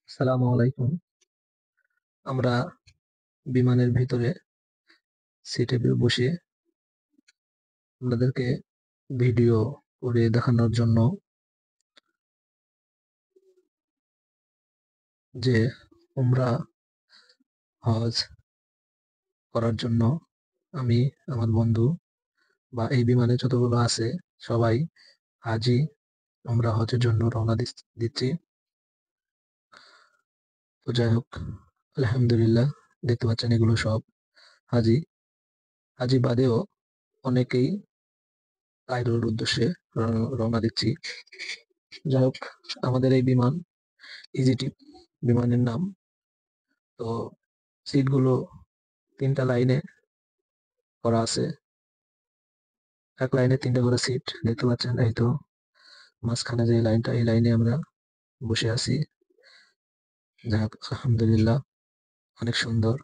আসসালামু আলাইকুম। আমরা বিমানের ভিতরে সিটে বসে আপনাদেরকে ভিডিও করে দেখানোর জন্য যে উমরা হজ করার জন্য আমি আমার বন্ধু বা এই বিমানে যতগুলো আছে সবাই আজই আমরা হজের জন্য রওনা দিচ্ছি। তো যাই হোক, আলহামদুলিল্লাহ, দেখতে পাচ্ছেন এগুলো সব হাজি। হাজি বাদেও অনেকেই কায়রোর উদ্দেশ্যে রওনা দিচ্ছি। যাই হোক, আমাদের এই বিমান ইজিটিপ বিমানের নাম। তো সিটগুলো ৩ টা লাইনে করা আছে। এক লাইনে ৩ টা করে সিট দেখতে পাচ্ছেন। এই তো মাঝখানে যে লাইনটা, এই লাইনে আমরা বসে আছি। যাক আলহামদুলিল্লাহ, অনেক সুন্দর।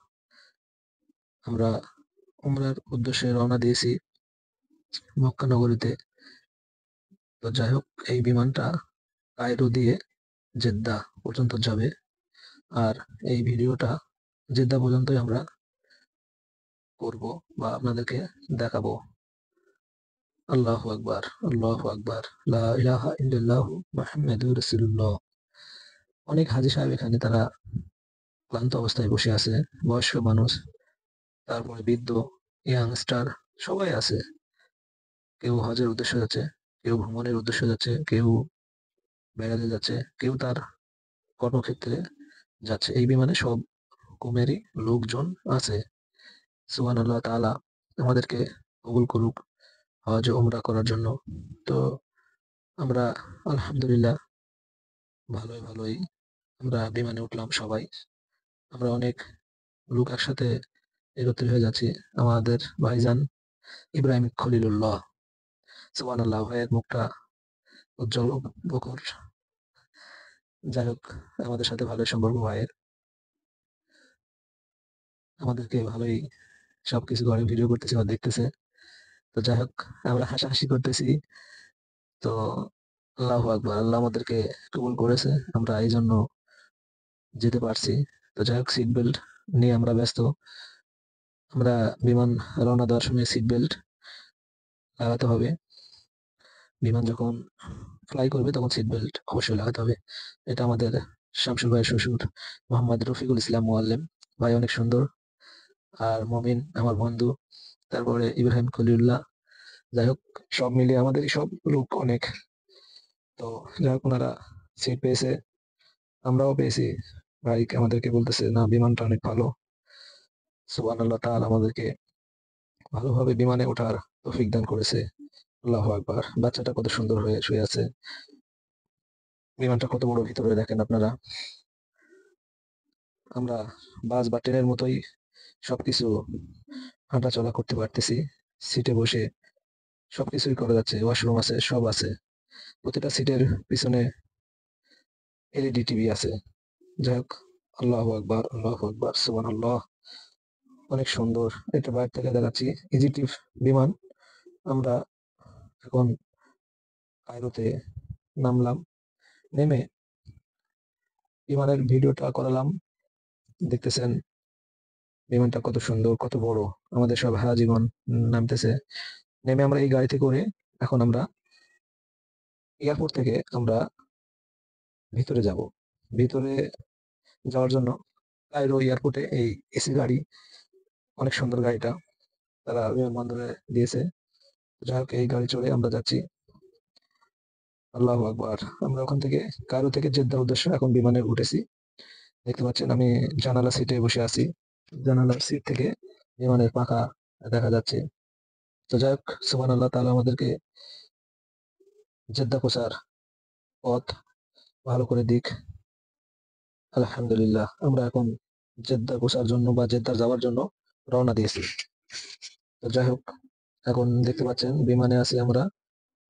আমরা উমরার উদ্দেশ্যে রওনা দিয়েছি মক্কা নগরীতে। তো যাই হোক, এই বিমানটা কায়রো দিয়ে জেদ্দা পর্যন্ত যাবে। আর এই ভিডিওটা জেদ্দা পর্যন্তই আমরা করব বা আপনাদেরকে দেখাবো। আল্লাহু আকবার, আল্লাহু আকবার, লা ইলাহা ইল্লাল্লাহু মুহাম্মাদুর রাসূলুল্লাহ। অনেক হাজী সাহেব এখানে তারা ক্লান্ত অবস্থায় বসে আছে। বয়স্ক মানুষ, তারপরে বৃদ্ধ, ইয়াংস্টার সবাই আছে। কেউ হজের উদ্দেশ্যে যাচ্ছে, কেউ ভ্রমণের উদ্দেশ্যে যাচ্ছে, কেউ বেড়াতে যাচ্ছে, কেউ তার কর্মক্ষেত্রে যাচ্ছে। এই বিমানে সব রকমেরই লোকজন আছে। সুবহানাল্লাহ তাআলা আমাদেরকে কবুল করুক হজ ও উমরা করার জন্য। তো আমরা আলহামদুলিল্লাহ ভালোই আমরা বিমানে উঠলাম সবাই। আমরা অনেক লোক একসাথে একত্রিত হয়ে যাচ্ছি। আমাদের ভাইজান ইব্রাহিম খলিলুল্লাহ, সুবহানাল্লাহ, ভাইয়ের মুখটা উজ্জ্বল ও প্রখর। যাই হোক, আমাদের সাথে ভালোই সম্পর্ক ভাইয়ের। আমাদেরকে ভালোই সবকিছু ঘরে ভিডিও করতেছে বা দেখতেছে। তো যাই হোক, আমরা হাসাহাসি করতেছি। তো আল্লাহু আকবার, আল্লাহ আমাদেরকে কবুল করেছে। আমরা এইজন্য যেতে পারছি। তো যাই হোক, সিট বেল্ট নিয়ে আমরা ব্যস্ত। আমরা বিমান রওনা দেওয়ার সময় সিট বেল্ট লাগাতে হবে। বিমান যখন ফ্লাই করবে তখন সিট বেল্ট অবশ্যই লাগাতে হবে। এটা আমাদের শামসুল ভাইয়ের শ্বশুর মোহাম্মদ রফিকুল ইসলাম মোয়াল্লেম ভাই, অনেক সুন্দর। আর মমিন আমার বন্ধু, তারপরে ইব্রাহিম খলিলুল্লাহ। যাই হোক, সব মিলিয়ে আমাদের সব লোক অনেক। তো যাই হোক, ওনারা সিট পেয়েছে, আমরাও পেয়েছি। ভাই আমাদেরকে বলতেছে না, বিমানটা অনেক ভালো। সুবহানাল্লাহ তাআলা আমাদেরকে ভালোভাবে বিমানে ওঠার তৌফিক দান করেছে। আল্লাহু আকবার, বাচ্চাটা কত সুন্দর হয়ে শুয়ে আছে। বিমানটা কত বড় ভিতরে দেখেন আপনারা। আমরা বাস বা ট্রেনের মতোই সবকিছু হাঁটাচলা করতে পারতেছি। সিটে বসে সবকিছুই করা যাচ্ছে। ওয়াশরুম আছে, সব আছে। প্রতিটা সিটের পিছনে এলইডি টিভি আছে। যাই হোক, আল্লাহু আকবার, আল্লাহু আকবার, সুবহানাল্লাহ, অনেক সুন্দর। এটা বাইরে থেকে দেখাচ্ছি ইজিটিভ বিমান। আমরা এখন কায়রোতে নামলাম। নেমে বিমানের ভিডিওটা করালাম। দেখতেছেন বিমানটা কত সুন্দর, কত বড়। আমাদের সব হাজীগণ নামতেছে। নেমে আমরা এই গাড়িতে করে এখন আমরা এয়ারপোর্ট থেকে আমরা ভিতরে যাব। ভিতরে যাওয়ার জন্য কায়রো এয়ারপোর্টে এই এসি গাড়ি, অনেক সুন্দর গাড়িটা তারা বিমানবন্দরে দিয়েছে। যাই হোক, এই গাড়ি চড়ে আমরা যাচ্ছি। আল্লাহু আকবার। আমরা ওখান থেকে কায়রো থেকে জেদ্দার উদ্দেশ্যে এখন বিমানে উঠেছি। দেখতে পাচ্ছেন আমি জানালা সিটে বসে আছি। জানালার সিট থেকে বিমানের পাখা দেখা যাচ্ছে। তো যাই হোক, সুবহানাল্লাহ তাআলা আমাদেরকে জেদ্দা পৌঁছার পথ ভালো করে দিক। আলহামদুলিল্লাহ, আমরা এখন জেদ্দা পৌঁছার জন্য বা জেদ্দা যাওয়ার জন্য রওনা দিয়েছি। তো যাই হোক, এখন দেখতে পাচ্ছেন বিমানে আছি আমরা।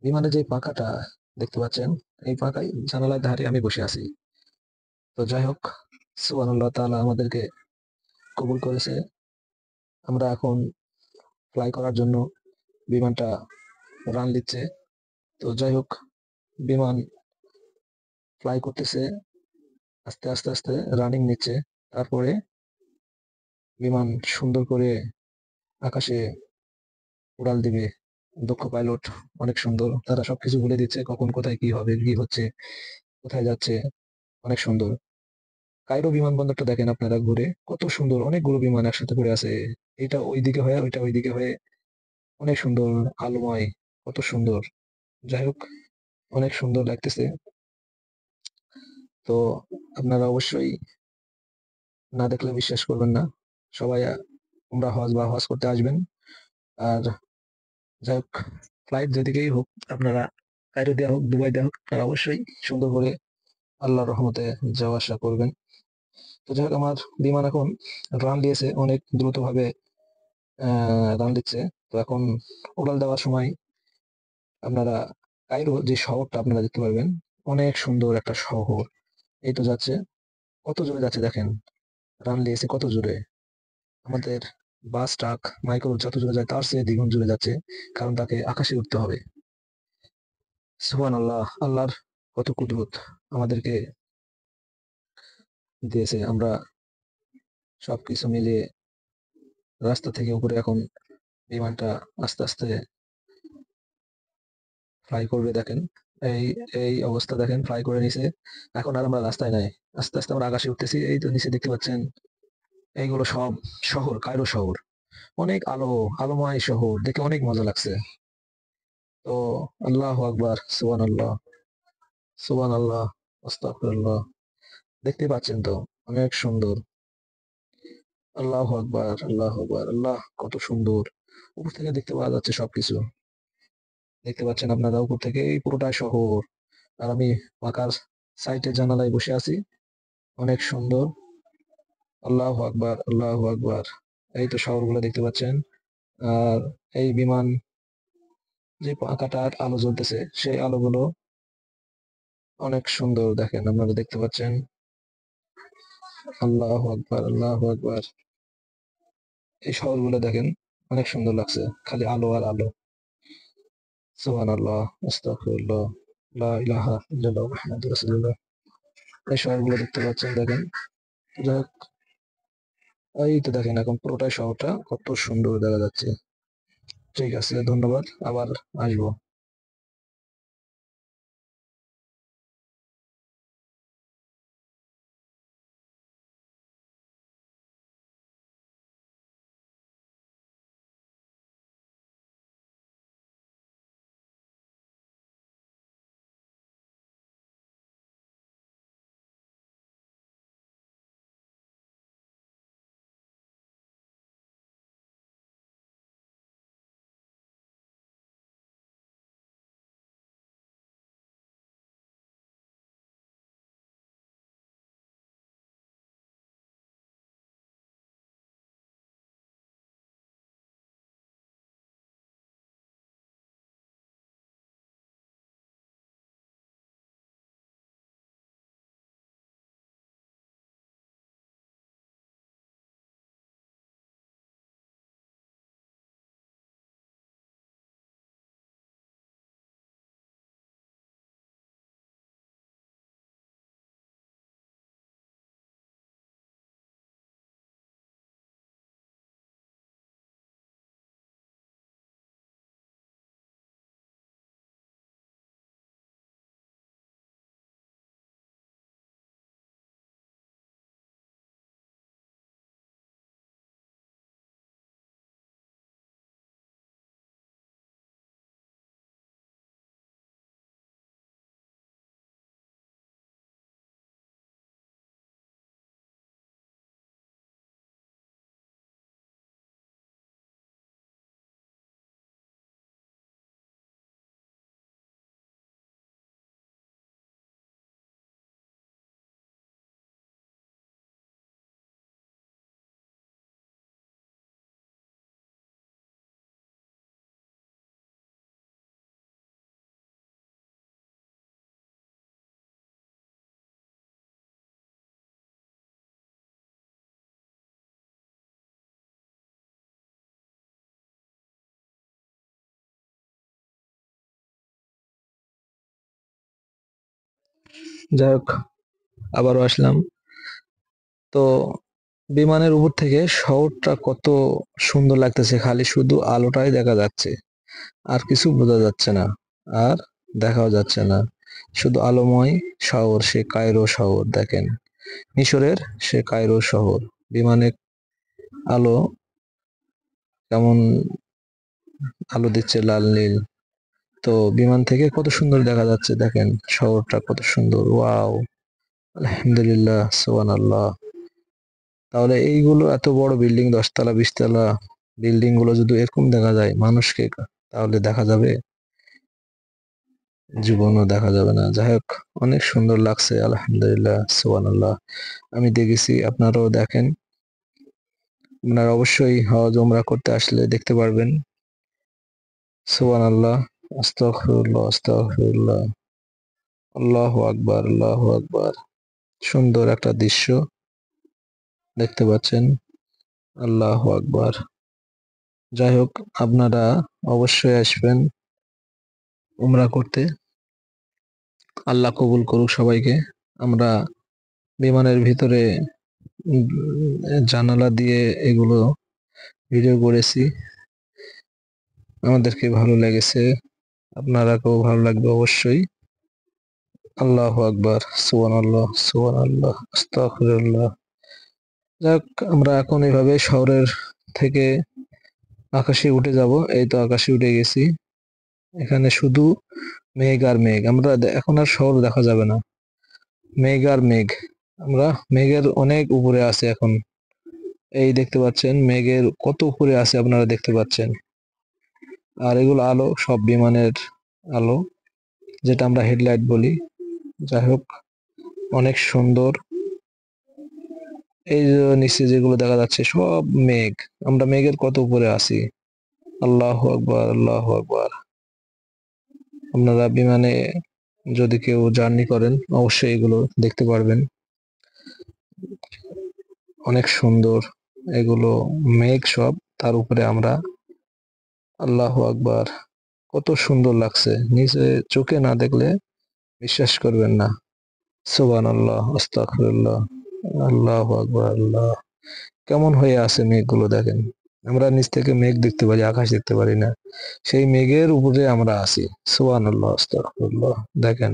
বিমানে যে পাখাটা দেখতে পাচ্ছেন, এই পাখায় জানালার ধারে আমি বসে আছি। তো যাই হোক, সুবহানাল্লাহ তাআলা আমাদেরকে কবুল করেছে। আমরা এখন ফ্লাই করার জন্য বিমানটা রান দিচ্ছে। তো যাই হোক, বিমান ফ্লাই করতেছে। আস্তে আস্তে আস্তে রানিং নিচ্ছে। তারপরে বিমান সুন্দর করে আকাশে উড়াল দিবে। দক্ষ পাইলট অনেক সুন্দর। তারা সবকিছু বলে দিচ্ছে কখন কোথায় কি হবে, কি হচ্ছে, কোথায় যাচ্ছে। অনেক সুন্দর। কায়রো বিমানবন্দরটা দেখেন আপনারা ঘুরে, কত সুন্দর, অনেকগুলো বিমান একসাথে করে আছে। এটা ওইদিকে হয়ে ওইটা ওইদিকে হয়ে অনেক সুন্দর, আলোময়, কত সুন্দর। যাই হোক, অনেক সুন্দর লাগতেছে। তো আপনারা অবশ্যই না দেখলে বিশ্বাস করবেন না। সবাই উমরা হজ বা হজ করতে আসবেন। আর যাই হোক, ফ্লাইট যেদিকেই হোক, আপনারা কায়রো দেওয়া হোক, দুবাই দেওয়া হোক, আপনারা অবশ্যই সুন্দর করে আল্লাহর রহমতে যাওয়া আসা করবেন। তো যাই হোক, আমার বিমান এখন রান দিয়েছে, অনেক দ্রুত ভাবে রান দিচ্ছে। তো এখন উড়াল দেওয়ার সময় আপনারা কায়রো যে শহরটা আপনারা দেখতে পারবেন, অনেক সুন্দর একটা শহর। এই তো যাচ্ছে, কত জোরে যাচ্ছে দেখেন, রান দিয়েছে কত জোরে। আমাদের বাস, ট্রাক, মাইক্রো যত জোরে যায় তার চেয়ে দ্বিগুণ জোরে যাচ্ছে, কারণ তাকে আকাশে উঠতে হবে। সুবহান আল্লাহ, আল্লাহর কত কুদরত আমাদেরকে দিয়েছে। আমরা সবকিছু মিলিয়ে রাস্তা থেকে উপরে এখন বিমানটা আস্তে আস্তে ফ্লাই করবে দেখেন। এই এই অবস্থা দেখেন, ফ্লাই করে নিছে। এখন আর আমরা রাস্তায় নাই, আস্তে আস্তে আমরা আকাশে উঠতেছি। এই তো নিচে দেখতে পাচ্ছেন, এইগুলো সব শহর, কায়রো শহর। অনেক আলো, আলোময় শহর, দেখে অনেক মজা লাগছে। তো আল্লাহ আকবার, সুবহান আল্লাহ, সুবহান আল্লাহ, আস্তাগফিরুল্লাহ। দেখতে পাচ্ছেন তো, অনেক সুন্দর। আল্লাহ আকবার, আল্লাহ আকবার, আল্লাহ কত সুন্দর। উপর থেকে দেখতে পাওয়া যাচ্ছে সবকিছু। দেখতে পাচ্ছেন আপনারা উপর থেকে এই পুরোটাই শহর। আর আমি পাকার সাইটে জানালায় বসে আছি, অনেক সুন্দর। আল্লাহ আকবার, আল্লাহ আকবার। এই তো শহরগুলো দেখতে পাচ্ছেন। আর এই বিমান যে পাখাটার আলো জ্বলতেছে, সেই আলোগুলো অনেক সুন্দর, দেখেন আপনারা দেখতে পাচ্ছেন। আল্লাহ আকবার, আল্লাহ আকবার। এই শহরগুলো দেখেন, অনেক সুন্দর লাগছে, খালি আলো আর আলো। সুবহানাল্লাহ, আস্তাগফিরুল্লাহ, লা ইলাহা ইল্লাল্লাহ মুহাম্মাদুর রাসূলুল্লাহ। এই শহরগুলো দেখতে পাচ্ছেন দেখেন। যাই হোক, এই তো দেখেন এখন পুরোটাই শহরটা কত সুন্দর দেখা যাচ্ছে। ঠিক আছে, ধন্যবাদ, আবার আসবো। যাই হোক, আবারও আসলাম। তো বিমানের উপর থেকে শহরটা কত সুন্দর লাগতেছে, খালি শুধু আলোটাই দেখা যাচ্ছে, আর কিছু বোঝা যাচ্ছে না, আর দেখাও যাচ্ছে না। শুধু আলোময় শহর, সে কায়রো শহর দেখেন, মিশরের সে কায়রো শহর। বিমানে আলো কেমন আলো দিচ্ছে, লাল নীল। তো বিমান থেকে কত সুন্দর দেখা যাচ্ছে, দেখেন শহরটা কত সুন্দর। ওয়াও, আলহামদুলিল্লাহ, সুবহানাল্লাহ। তাহলে এইগুলো এত বড় বিল্ডিং, 10 তলা 20 তলা বিল্ডিং গুলো যদি এরকম দেখা যায় মানুষকে, তাহলে দেখা যাবে? জীবনও দেখা যাবে না। যাই হোক, অনেক সুন্দর লাগছে, আলহামদুলিল্লাহ, সুবহানাল্লাহ। আমি দেখেছি, আপনারাও দেখেন। আপনারা অবশ্যই হজ ওমরা করতে আসলে দেখতে পারবেন। সুবহানাল্লাহ, আস্তাগফিরুল্লাহ, আস্তাগফিরুল্লাহ, আল্লাহু আকবার, আল্লাহু আকবার। সুন্দর একটা দৃশ্য দেখতে পাচ্ছেন, আল্লাহু আকবার। যাই হোক, আপনারা অবশ্যই আসবেন উমরা করতে। আল্লাহ কবুল করুক সবাইকে। আমরা বিমানের ভিতরে উম, জানালা দিয়ে এগুলো ভিডিও করেছি, আমাদেরকে ভালো লেগেছে, আপনারাকেও ভালো লাগবে অবশ্যই। আল্লাহু আকবার, সুবহানাল্লাহ, সুবহানাল্লাহ, আস্তাগফিরুল্লাহ। যাক, আমরা এখন এইভাবে শহরের থেকে আকাশে উঠে যাব। এই তো আকাশে উঠে গেছি। এখানে শুধু মেঘ আর মেঘ, আমরা এখন আর শহর দেখা যাবে না, মেঘ আর মেঘ। আমরা মেঘের অনেক উপরে আছে এখন। এই দেখতে পাচ্ছেন মেঘের কত উপরে আছে, আপনারা দেখতে পাচ্ছেন। আর এগুলো আলো, সব বিমানের আলো, যেটা আমরা হেডলাইট বলি। যাই হোক, অনেক সুন্দর। এই যে নিচে যেগুলো দেখা যাচ্ছে সব মেঘ, আমরা মেঘের কত উপরে আছি। আল্লাহু আকবার, আল্লাহু আকবার। আপনারা বিমানে যদি কেউ জার্নি করেন অবশ্যই এগুলো দেখতে পারবেন, অনেক সুন্দর এগুলো। মেঘ সব, তার উপরে আমরা। আল্লাহু আকবার, কত সুন্দর লাগছে, নিচে চোখে না দেখলে বিশ্বাস করবেন না। সুবহানাল্লাহ, আস্তাগফিরুল্লাহ, আল্লাহু আকবার, আল্লাহ। কেমন হয়ে আছে মেঘগুলো দেখেন। আমরা নিচ থেকে মেঘ দেখতে পারি, আকাশ দেখতে পারি না, সেই মেঘের উপরে আমরা আছি। সুবহানাল্লাহ, আস্তাগফিরুল্লাহ, দেখেন।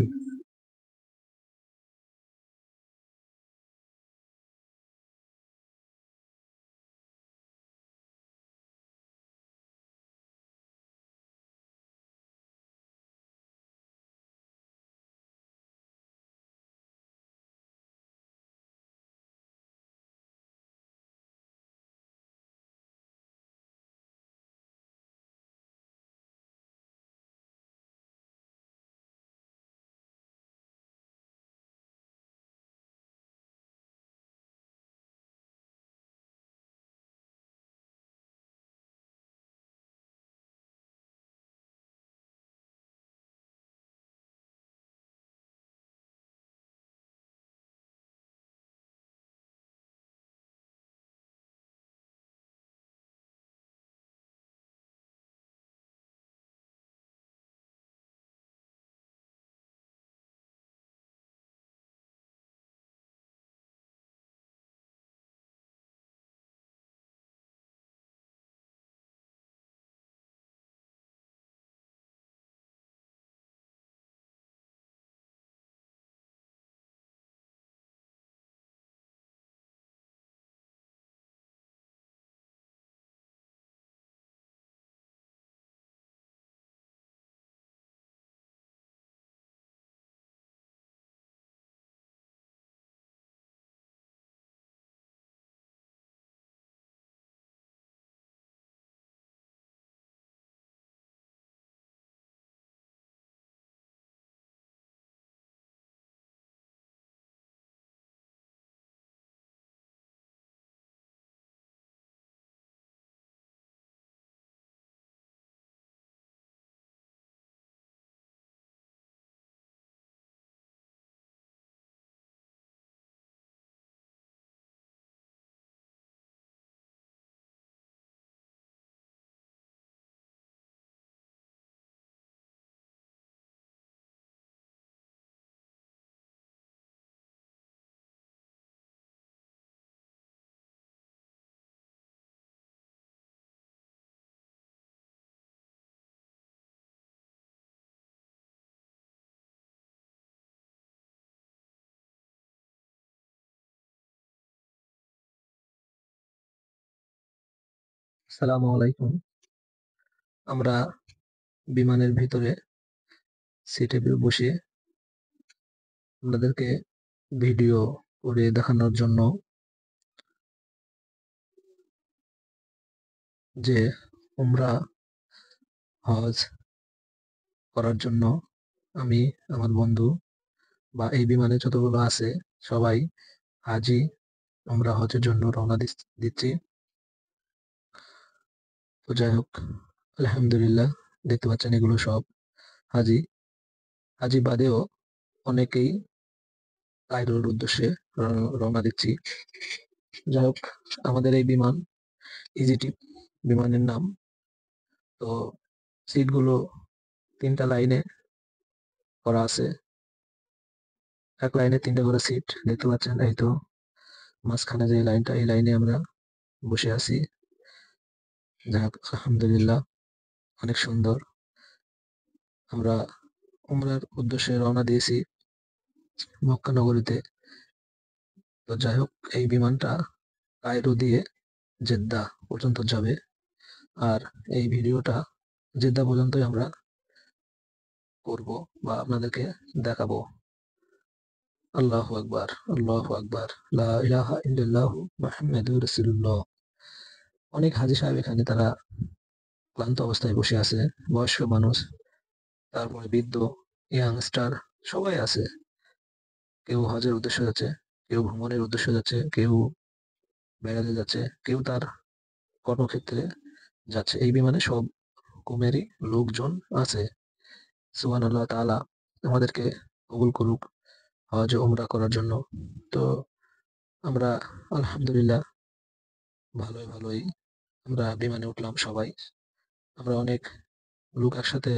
আসসালামু আলাইকুম। আমরা বিমানের ভিতরে সিটে বসে আপনাদেরকে ভিডিও করে দেখানোর জন্য যে উমরা হজ করার জন্য আমি, আমার বন্ধু বা এই বিমানে যতগুলো আছে সবাই আজই আমরা হজের জন্য রওনা দিচ্ছি। তো যাই হোক, আলহামদুলিল্লাহ, দেখতে পাচ্ছেন এগুলো সব হাজি। হাজি বাদেও অনেকেই কায়রোর উদ্দেশ্যে রওনা দিচ্ছি। যাই হোক, আমাদের এই বিমান ইজিটিপ বিমানের নাম। তো সিটগুলো ৩টা লাইনে করা আছে। এক লাইনে ৩টা করে সিট দেখতে পাচ্ছেন। এই তো মাঝখানে যে লাইনটা, এই লাইনে আমরা বসে আছি। যাই হোক, আলহামদুলিল্লাহ, অনেক সুন্দর। আমরা উমরার উদ্দেশ্যে রওনা দিয়েছি মক্কা নগরীতে। তো যাই হোক, এই বিমানটা কায়রো দিয়ে জেদ্দা পর্যন্ত যাবে। আর এই ভিডিওটা জেদ্দা পর্যন্তই আমরা করব বা আপনাদেরকে দেখাবো। আল্লাহু আকবার, আল্লাহু আকবার, লা ইলাহা ইল্লাল্লাহু মুহাম্মাদুর রাসূলুল্লাহ। অনেক হাজী সাহেব এখানে তারা ক্লান্ত অবস্থায় বসে আছে। বয়স্ক মানুষ, তারপরে বৃদ্ধ, ইয়াংস্টার সবাই আছে। কেউ হজের উদ্দেশ্যে যাচ্ছে, কেউ ভ্রমণের উদ্দেশ্যে যাচ্ছে, কেউ বেড়াতে যাচ্ছে, কেউ তার কর্মক্ষেত্রে যাচ্ছে। এই বিমানে সব রকমেরই লোকজন আছে। সুবহানাল্লাহ তাআলা আমাদেরকে কবুল করুক হজ ও উমরা করার জন্য। তো আমরা আলহামদুলিল্লাহ ভালোই আমরা বিমানে উঠলাম সবাই। আমরা অনেক লোক একসাথে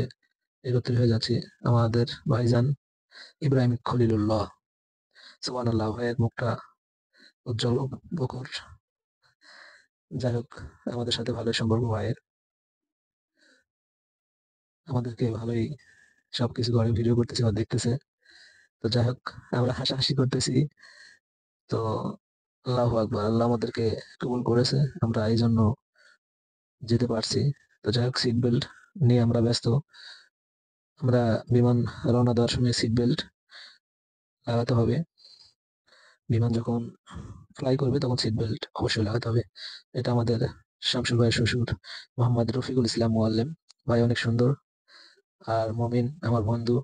একত্রিত হয়ে যাচ্ছি। আমাদের ভাইজান ইব্রাহিম খলিলুল্লাহ, সুবহানাল্লাহ, ভাইয়ের মুখটা উজ্জ্বল ও প্রখর। যাই হোক, আমাদের সাথে ভালোই সম্পর্ক ভাইয়ের। আমাদেরকে ভালোই সবকিছু ঘরে ভিডিও করতেছে বা দেখতেছে। তো যাই হোক, আমরা হাসাহাসি করতেছি। তো আল্লাহু আকবার, আল্লাহ আমাদেরকে কবুল করেছে। আমরা এইজন্য যেতে পারছি। তো যাই হোক, সিট বেল্ট নিয়ে আমরা ব্যস্ত। আমরা বিমান রওনা দেওয়ার সময় সিট বেল্ট লাগাতে হবে। বিমান যখন ফ্লাই করবে তখন সিট বেল্ট অবশ্যই লাগাতে হবে। এটা আমাদের শামসুল ভাইয়ের শ্বশুর মোহাম্মদ রফিকুল ইসলাম মোয়াল্লেম ভাই, অনেক সুন্দর। আর মমিন আমার বন্ধু,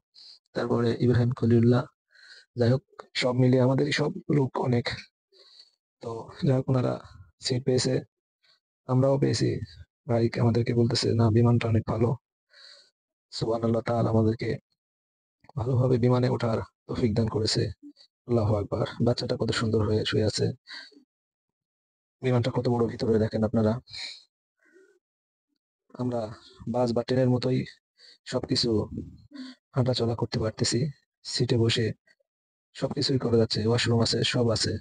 তারপরে ইব্রাহিম খলিলুল্লাহ। যাই হোক, সব মিলিয়ে আমাদের সব লোক অনেক। তো যাই হোক, ওনারা সিট পেয়েছে, আমরাও পেয়েছি। ভাই আমাদেরকে বলতেছে না, বিমানটা অনেক ভালো। সুবহানাল্লাহ তাআলা আমাদেরকে ভালোভাবে বিমানে ওঠার তৌফিক দান করেছে। আল্লাহু আকবার, বাচ্চাটা কত সুন্দর হয়ে শুয়ে আছে। বিমানটা কত বড় ভিতরে দেখেন আপনারা। আমরা বাস বা ট্রেনের মতোই সবকিছু হাঁটাচলা করতে পারতেছি। সিটে বসে সবকিছুই করা যাচ্ছে, ওয়াশরুম আছে, সব আছে।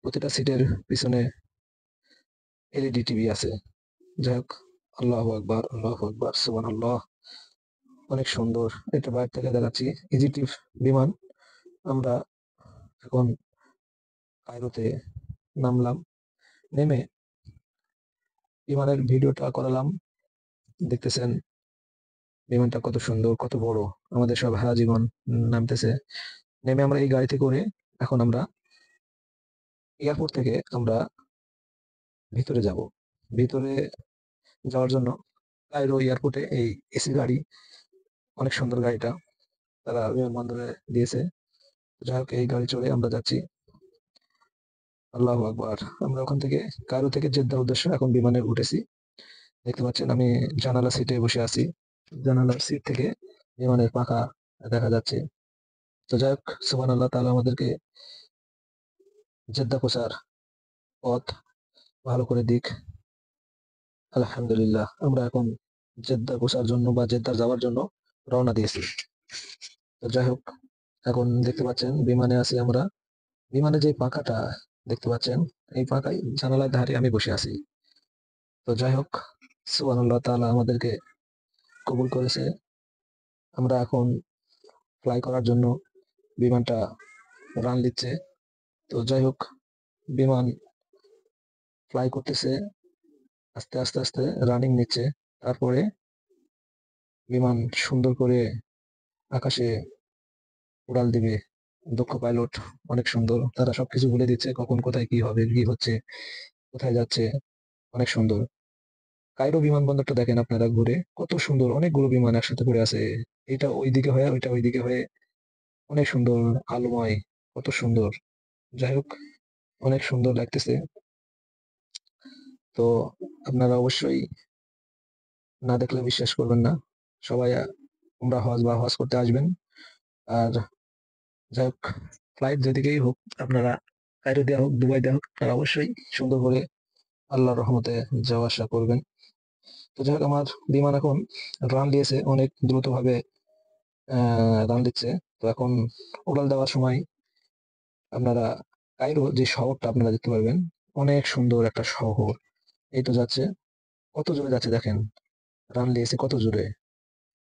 প্রতিটা সিটের পিছনে এলইডি টিভি আছে। যাই হোক, আল্লাহু আকবার, আল্লাহু আকবার, সুবহানাল্লাহ, অনেক সুন্দর। এটা বাইরে থেকে দেখাচ্ছি ইজিটিভ বিমান। আমরা এখন কায়রোতে নামলাম। নেমে বিমানের ভিডিওটা করালাম। দেখতেছেন বিমানটা কত সুন্দর, কত বড়। আমাদের সব হারা জীবন নামতেছে। নেমে আমরা এই গাড়িতে করে এখন আমরা এয়ারপোর্ট থেকে আমরা ভিতরে যাব। ভিতরে যাওয়ার জন্য কায়রো এয়ারপোর্টে এই এসি গাড়ি, অনেক সুন্দর গাড়িটা তারা বিমানবন্দরে দিয়েছে। যাই হোক, এই গাড়ি চড়ে আমরা যাচ্ছি। আল্লাহু আকবার। আমরা ওখান থেকে কায়রো থেকে জেদ্দার উদ্দেশ্যে এখন বিমানে উঠেছি। দেখতে পাচ্ছেন আমি জানালা সিটে বসে আছি। জানালার সিট থেকে বিমানের পাখা দেখা যাচ্ছে। তো যাই হোক, সুবহানাল্লাহ তাআলা আমাদেরকে জেদ্দা পৌঁছার পথ ভালো করে দিক। আলহামদুলিল্লাহ, আমরা এখন জেদ্দা পৌঁছার জন্য বা জেদ্দা যাওয়ার জন্য রওনা দিয়েছি। তো যাই হোক, এখন দেখতে পাচ্ছেন বিমানে আছি আমরা। বিমানে যে পাখাটা দেখতে পাচ্ছেন, এই পাখায় জানালার ধারে আমি বসে আছি। তো যাই হোক, সুবহানাল্লাহ তাআলা আমাদেরকে কবুল করেছে। আমরা এখন ফ্লাই করার জন্য বিমানটা রান দিচ্ছে। তো যাই হোক, বিমান ফ্লাই করতেছে। আস্তে আস্তে আস্তে রানিং নিচ্ছে। তারপরে বিমান সুন্দর করে আকাশে উড়াল দিবে। দক্ষ পাইলট অনেক সুন্দর, তারা সবকিছু বলে দিচ্ছে কখন কোথায় কি হবে, কি হচ্ছে, কোথায় যাচ্ছে। অনেক সুন্দর। কায়রো বিমানবন্দরটা দেখেন আপনারা ঘুরে, কত সুন্দর, অনেকগুলো বিমান একসাথে করে আছে। এটা ওইদিকে হয়ে ওইটা ওইদিকে হয়ে, অনেক সুন্দর, আলোময়, কত সুন্দর। যাই হোক, অনেক সুন্দর লাগতেছে। তো আপনারা অবশ্যই না দেখলে বিশ্বাস করবেন না। সবাই উমরা হজ বা হজ করতে আসবেন। আর যাই হোক, ফ্লাইট যেদিকেই হোক, আপনারা কায়রো দেওয়া হোক, দুবাই দেওয়া হোক, আপনারা অবশ্যই সুন্দর করে আল্লাহর রহমতে যাওয়া আসা করবেন। তো যাই হোক, আমার বিমান এখন রান দিয়েছে, অনেক দ্রুত ভাবে রান দিচ্ছে। তো এখন উড়াল দেওয়ার সময় আপনারা কায়রো যে শহরটা আপনারা দেখতে পারবেন, অনেক সুন্দর একটা শহর। এই তো যাচ্ছে, কত জোরে যাচ্ছে দেখেন, রান দিয়েছে কত জোরে।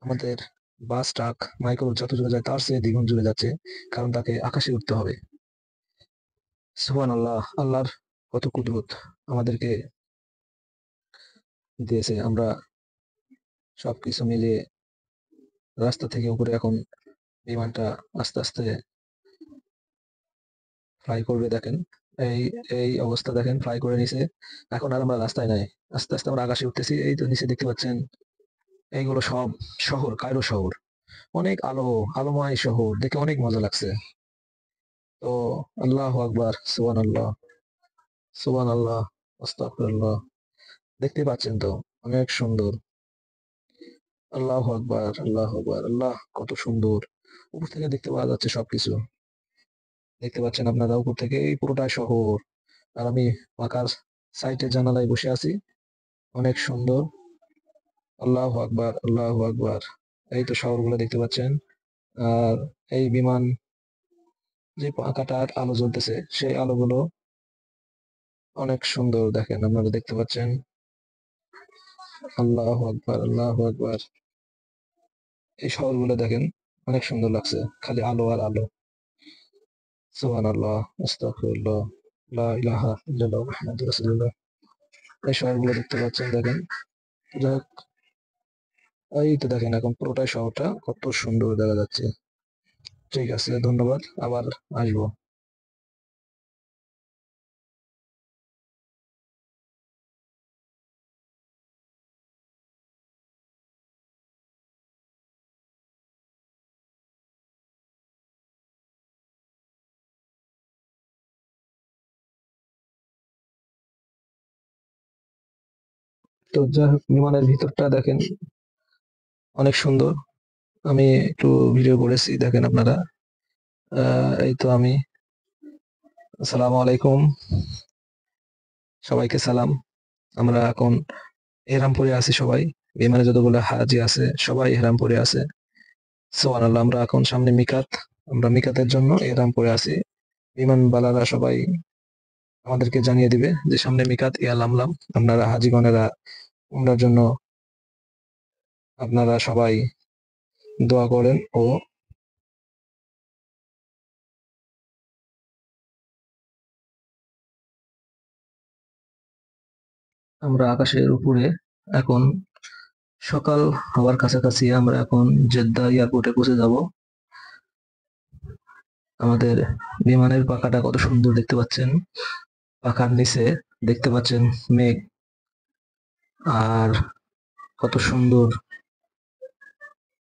আমাদের বাস, ট্রাক, মাইক্রো যত জোরে যায় তার চেয়ে দ্বিগুণ জোরে যাচ্ছে, কারণ তাকে আকাশে উঠতে হবে। সুবহান আল্লাহ, আল্লাহর কত কুদরত আমাদেরকে দিয়েছে। আমরা সবকিছু মিলিয়ে রাস্তা থেকে উপরে এখন বিমানটা আস্তে আস্তে ফ্লাই করবে দেখেন। এই এই অবস্থা দেখেন, ফ্লাই করে নিছে। এখন আর আমরা রাস্তায় নাই, আস্তে আস্তে আমরা আকাশে উঠতেছি। এই তো নিচে দেখতে পাচ্ছেন, এইগুলো সব শহর, কায়রো শহর। অনেক আলো, আলোময় শহর, দেখে অনেক মজা লাগছে। তো আল্লাহ আকবার, সুবহান আল্লাহ, সুবহান আল্লাহ, আস্তাগফিরুল্লাহ। দেখতে পাচ্ছেন তো, অনেক সুন্দর। আল্লাহ আকবার, আল্লাহ আকবার, আল্লাহ কত সুন্দর। উপর থেকে দেখতে পাওয়া যাচ্ছে সবকিছু। দেখতে পাচ্ছেন আপনারা উপর থেকে এই পুরোটাই শহর। আর আমি পাকার সাইটে জানালায় বসে আছি, অনেক সুন্দর। আল্লাহ আকবার, আল্লাহ আকবার। এই তো শহরগুলো দেখতে পাচ্ছেন। আর এই বিমান যে পাখাটার আলো জ্বলতেছে, সেই আলোগুলো অনেক সুন্দর, দেখেন আপনারা দেখতে পাচ্ছেন। আল্লাহ আকবার, আল্লাহ আকবার। এই শহরগুলো দেখেন, অনেক সুন্দর লাগছে, খালি আলো আর আলো। সুবহানাল্লাহ, আস্তাগফিরুল্লাহ, লা ইলাহা ইল্লাল্লাহ মুহাম্মাদুর রাসূলুল্লাহ। এই শহরগুলো দেখতে পাচ্ছেন দেখেন। যাই হোক, এই তো দেখেন এখন পুরোটাই শহরটা কত সুন্দর দেখা যাচ্ছে। ঠিক আছে, ধন্যবাদ, আবার আসবো। তো যাই হোক, বিমানের ভিতরটা দেখেন, অনেক সুন্দর। আমি একটু ভিডিও করেছি, দেখেন আপনারা। এই তো আমি, আসসালামু আলাইকুম, সবাইকে সালাম। আমরা এখন এহরামপুরে আছি সবাই। বিমানে যতগুলো হাজি আছে সবাই এহরামপুরে আছে। সুবহানাল্লাহ, আমরা এখন সামনে মিকাত, আমরা মিকাতের জন্য এহরামপুরে আছি। বিমানবালারা সবাই আমাদেরকে জানিয়ে দিবে যে সামনে মিকাত, ইয়া লামলাম। আপনারা হাজিগণেরা উমরার জন্য আপনারা সবাই দোয়া করেন। ও আমরা আকাশের উপরে এখন, সকাল হওয়ার কাছাকাছি, আমরা এখন জেদ্দা এয়ারপোর্টে পৌঁছে যাব। আমাদের বিমানের পাখাটা কত সুন্দর দেখতে পাচ্ছেন। পাখার নিচে দেখতে পাচ্ছেন মেঘ, আর কত সুন্দর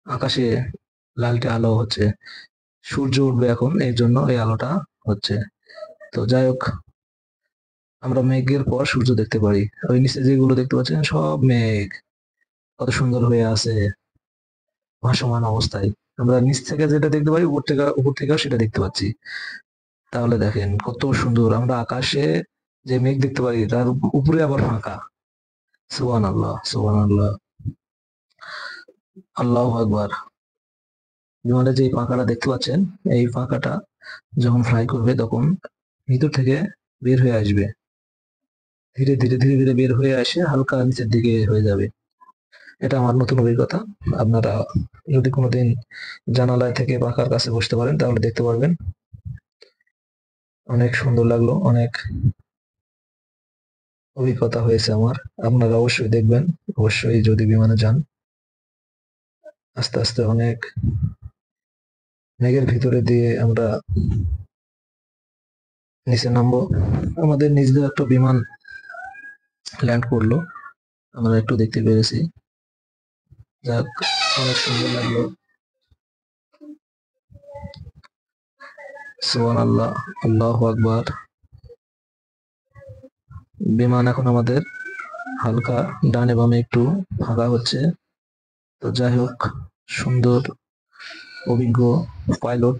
আকাশে লালটে আলো হচ্ছে। সূর্য উঠবে এখন, এর জন্য এই আলোটা হচ্ছে। তো যাই হোক, আমরা মেঘের পর সূর্য দেখতে পারি। ওই নিচে যেগুলো দেখতে পাচ্ছেন সব মেঘ, কত সুন্দর হয়ে আছে ভাসমান অবস্থায়। আমরা নিচ থেকে যেটা দেখতে পাই, উপর থেকেও সেটা দেখতে পাচ্ছি। তাহলে দেখেন কত সুন্দর, আমরা আকাশে যে মেঘ দেখতে পারি তার উপরে আবার ফাঁকা। সুবহান আল্লাহ, সুবহান আল্লাহ, আল্লাহ আকবার। বিমানে যে পাখাটা দেখতে পাচ্ছেন, এই পাখাটা যখন ফ্লাই করবে তখন ভিতর থেকে বের হয়ে আসবে, ধীরে ধীরে ধীরে ধীরে বের হয়ে আসে, হালকা নিচের দিকে হয়ে যাবে। এটা আমার নতুন অভিজ্ঞতা। আপনারা যদি কোনোদিন জানালায় থেকে পাখার কাছে বসতে পারেন তাহলে দেখতে পারবেন। অনেক সুন্দর লাগলো, অনেক অভিজ্ঞতা হয়েছে আমার। আপনারা অবশ্যই দেখবেন, অবশ্যই যদি বিমানে যান। আস্তে আস্তে অনেক মেঘের ভিতরে দিয়ে আমরা নিচে নামবো। আমাদের নিজেদের একটা বিমান ল্যান্ড করলো, আমরা একটু দেখতে পেরেছি। যাক, অনেক সুন্দর লাগলো। সুবহানাল্লাহ, আল্লাহু আকবার। বিমান এখন আমাদের হালকা ডানে বামে একটু ভাগা হচ্ছে। তো যাই হোক, সুন্দর অভিজ্ঞ পাইলট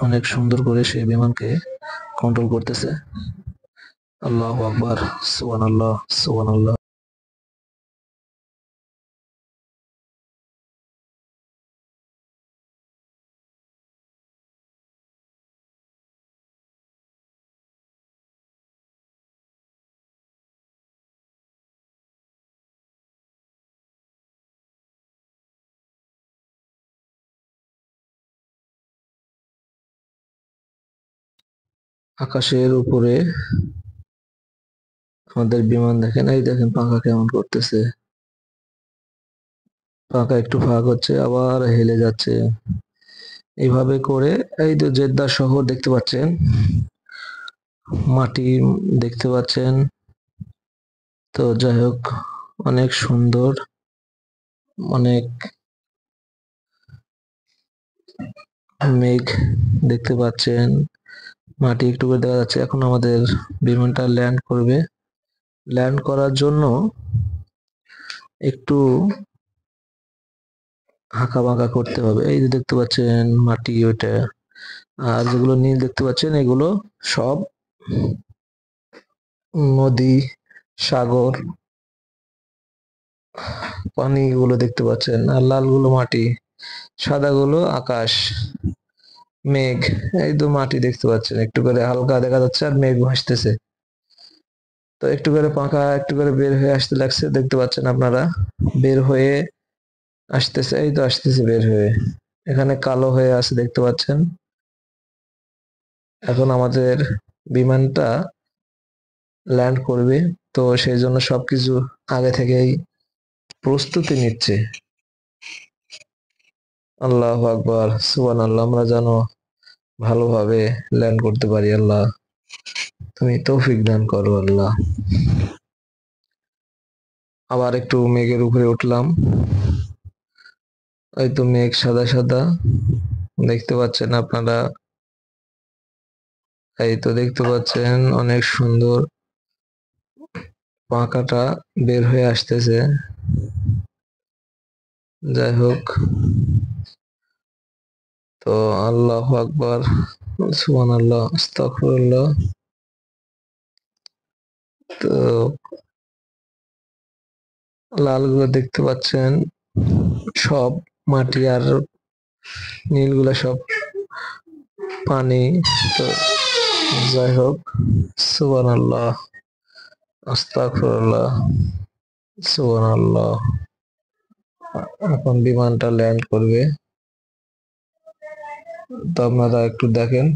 অনেক সুন্দর করে সেই বিমানকে কন্ট্রোল করতেছে। আল্লাহু আকবার, সুবহানাল্লাহ, সুবহানাল্লাহ। আকাশের উপরে আমাদের বিমান দেখেন, এই দেখেন পাখা কেমন করতেছে। পাখা একটু ফাঁক হচ্ছে, আবার হেলে যাচ্ছে। এইভাবে করে এই তো জেদ্দা শহর দেখতে পাচ্ছেন, মাটি দেখতে পাচ্ছেন। তো যাই হোক, অনেক সুন্দর, অনেক মেঘ দেখতে পাচ্ছেন, মাটি একটু করে দেখা যাচ্ছে। এখন আমাদের বিমানটা ল্যান্ড করবে। ল্যান্ড করার জন্য একটু হাঁকা বাঁকা করতে হবে। এই যে দেখতে পাচ্ছেন মাটি ওইটা, আর যেগুলো নীল দেখতে পাচ্ছেন এগুলো সব নদী, সাগর, পানি গুলো দেখতে পাচ্ছেন। আর লাল গুলো মাটি, সাদা গুলো আকাশ, মেঘ। এই তো মাটি দেখতে পাচ্ছেন, একটু করে হালকা দেখা যাচ্ছে, আর মেঘ ভাসতেছে। তো একটু করে পাখা একটু করে বের হয়ে আসতে লাগছে, দেখতে পাচ্ছেন আপনারা। বের হয়ে আসতেছে, এই তো আসতেছে বের হয়ে। এখানে কালো হয়ে আছে দেখতে পাচ্ছেন। এখন আমাদের বিমানটা ল্যান্ড করবে, তো সেই জন্য সবকিছু আগে থেকেই প্রস্তুতি নিচ্ছে। আল্লাহু আকবার, সুবহানাল্লাহ। আমরা যেন ভালোভাবে ল্যান্ড করতে পারি। আল্লাহ, তুমি তৌফিক দান করো আল্লাহ। আবার একটু মেঘের উপরে উঠলাম। এই তো মেঘ সাদা সাদা দেখতে পাচ্ছেন আপনারা। এই তো দেখতে পাচ্ছেন অনেক সুন্দর পাখাটা বের হয়ে আসতেছে। যাই হোক, তো আল্লাহু আকবার, সুবহানাল্লাহ, আস্তাগফিরুল্লাহ। তো লালগুলো দেখতে পাচ্ছেন সব মাটি, আর নীলগুলা সব পানি। তো যাই হোক, সুবহানাল্লাহ, আস্তাগফিরুল্লাহ, সুবহানাল্লাহ। এখন বিমানটা ল্যান্ড করবে, তো আপনারা একটু দেখেন।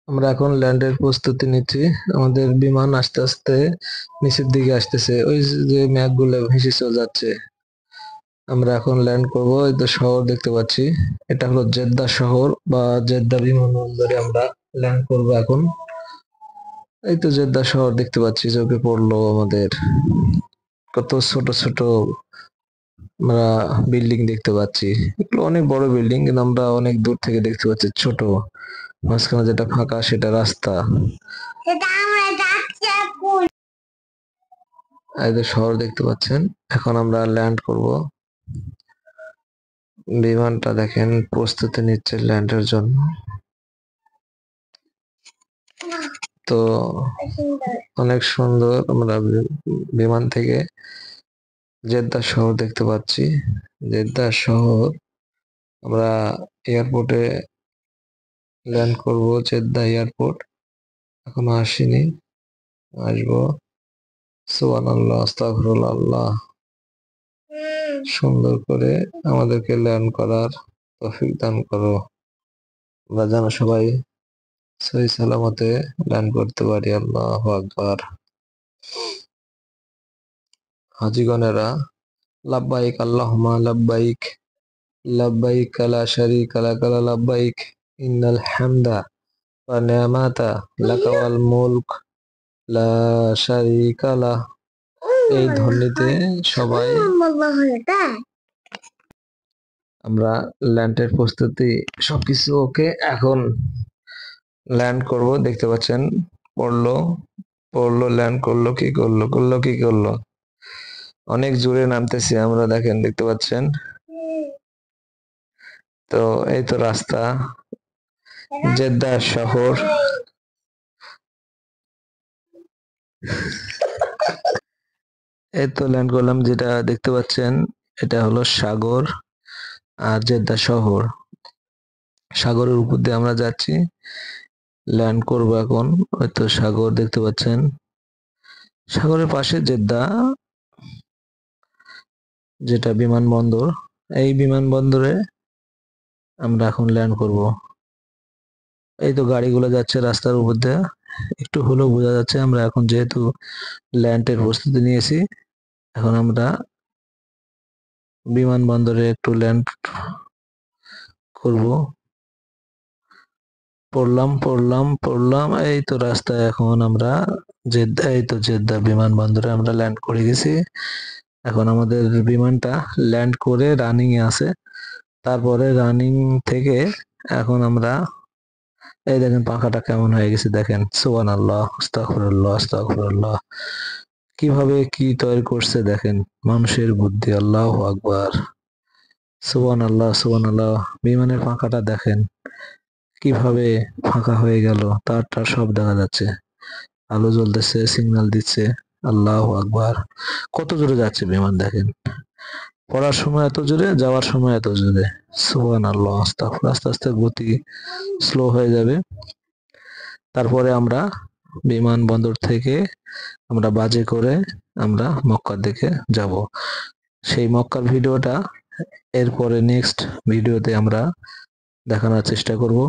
আমরা এখন ল্যান্ডের প্রস্তুতি নিচ্ছি। আমাদের বিমান আস্তে আস্তে নিচের দিকে আসতেছে, ওই যে মেঘগুলো ভেসে চলে যাচ্ছে। আমরা এখন ল্যান্ড করব। এই তো শহর দেখতে পাচ্ছি, এটা হলো জেদ্দা শহর বা জেদ্দা বিমানবন্দরে আমরা ল্যান্ড করব এখন। এই তো জেদ্দা শহর দেখতে পাচ্ছি, চোখে পড়লো আমাদের। কত ছোট ছোট আমরা বিল্ডিং দেখতে পাচ্ছি, এগুলো অনেক বড় বিল্ডিং, কিন্তু আমরা অনেক দূর থেকে দেখতে পাচ্ছি ছোট। মাঝখানে যেটা ফাঁকা সেটা রাস্তা। এই যে শহর দেখতে পাচ্ছেন। এখন আমরা ল্যান্ড করব। বিমানটা দেখেন প্রস্তুতি নিচ্ছে ল্যান্ডের জন্য। তো অনেক সুন্দর আমরা বিমান থেকে জেদ্দা শহর দেখতে পাচ্ছি। জেদ্দা শহর আমরা এয়ারপোর্টে ল্যান্ড করব। জেদ্দা এয়ারপোর্ট এখনো আসেনি, আসবো। সুবহানাল্লাহ, আস্তাগফিরুল্লাহ। আল্লাহ সুন্দর করে আমাদেরকে ল্যান্ড করার তৌফিক দান করো। আমরা যেন সবাই সহি সালামতে ল্যান্ড করতে পারি। আল্লাহু আকবার। হাজিগণেরা, লাব্বাইক আল্লাহুম্মা লাব্বাইক, লাব্বাইক লা শারীকা লাক লাব্বাইক, ইন্নাল হামদা ওয়া নি'মাতা লাকা ওয়াল মুলক লা শারীকা লাহ। এই ধ্বনিতে সবাই আমরা ল্যান্ডের প্রস্তুতি সবকিছু ওকে। এখন ল্যান্ড করব, দেখতে পাচ্ছেন পড়লো পড়লো, ল্যান্ড করলো, কি করলো, করলো কি করলো। অনেক জোরে নামতেছি আমরা, দেখেন দেখতে পাচ্ছেন। তো এই তো রাস্তা, জেদ্দা শহর। এই তো ল্যান্ড করলাম, যেটা দেখতে পাচ্ছেন এটা হলো সাগর আর জেদ্দা শহর। সাগরের উপর দিয়ে আমরা যাচ্ছি, ল্যান্ড করবো এখন। হয়তো সাগর দেখতে পাচ্ছেন, সাগরের পাশে জেদ্দা যেটা বিমানবন্দর। এই বিমানবন্দরে আমরা এখন ল্যান্ড করব। এই তো গাড়িগুলো যাচ্ছে রাস্তার উপর দিয়ে, একটু হলেও বোঝা যাচ্ছে। আমরা এখন যেহেতু ল্যান্ডের প্রস্তুতি নিয়েছি, এখন আমরা বিমানবন্দরে একটু ল্যান্ড করব। পড়লাম। এই তো রাস্তায় এখন আমরা জেদ্দা, এই তো জেদ্দা বিমানবন্দরে আমরা ল্যান্ড করে গেছি। এখন আমাদের বিমানটা ল্যান্ড করে রানিং এ আছে। তারপরে রানিং থেকে এখন আমরা, এই দেখেন পাখাটা কেমন হয়ে গেছে, দেখেন। সুবহানাল্লাহ, আস্তাগফিরুল্লাহ, আস্তাগফিরুল্লাহ। কিভাবে কি তৈরি করছে দেখেন, মানুষের বুদ্ধি। আল্লাহু আকবার। সুবহানাল্লাহ, সুবহানাল্লাহ। বিমানের পাখাটা দেখেন কিভাবে ফাঁকা হয়ে গেল, তারটা সব দেখা যাচ্ছে, আলো জ্বলতেছে, সিগন্যাল দিচ্ছে। আল্লাহু আকবার। কত জোরে যাচ্ছে বিমান দেখেন, পড়ার সময় এত জোরে, যাওয়ার সময় এত জোরে। সুবহানাল্লাহ, আস্তাগফিরুল্লাহ। আস্তে আস্তে গতি স্লো হয়ে যাবে। তারপরে আমরা বিমানবন্দর থেকে আমরা বাজে করে আমরা মক্কার দিকে যাব। সেই মক্কার ভিডিওটা এরপরে নেক্সট ভিডিওতে আমরা দেখানোর চেষ্টা করব।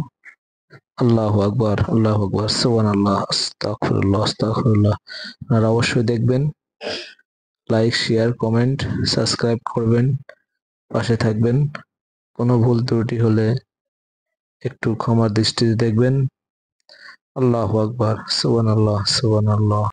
আল্লাহু আকবার, আল্লাহু আকবার, সুবহানাল্লাহ, আস্তাগফিরুল্লাহ, আস্তাগফিরুল্লাহ। আপনারা অবশ্যই দেখবেন, লাইক, শেয়ার, কমেন্ট, সাবস্ক্রাইব করবেন, পাশে থাকবেন। কোনো ভুল ত্রুটি হলে একটু ক্ষমার দৃষ্টিতে দেখবেন। আল্লাহু আকবার, সুবহানাল্লাহ, সুবহানাল্লাহ।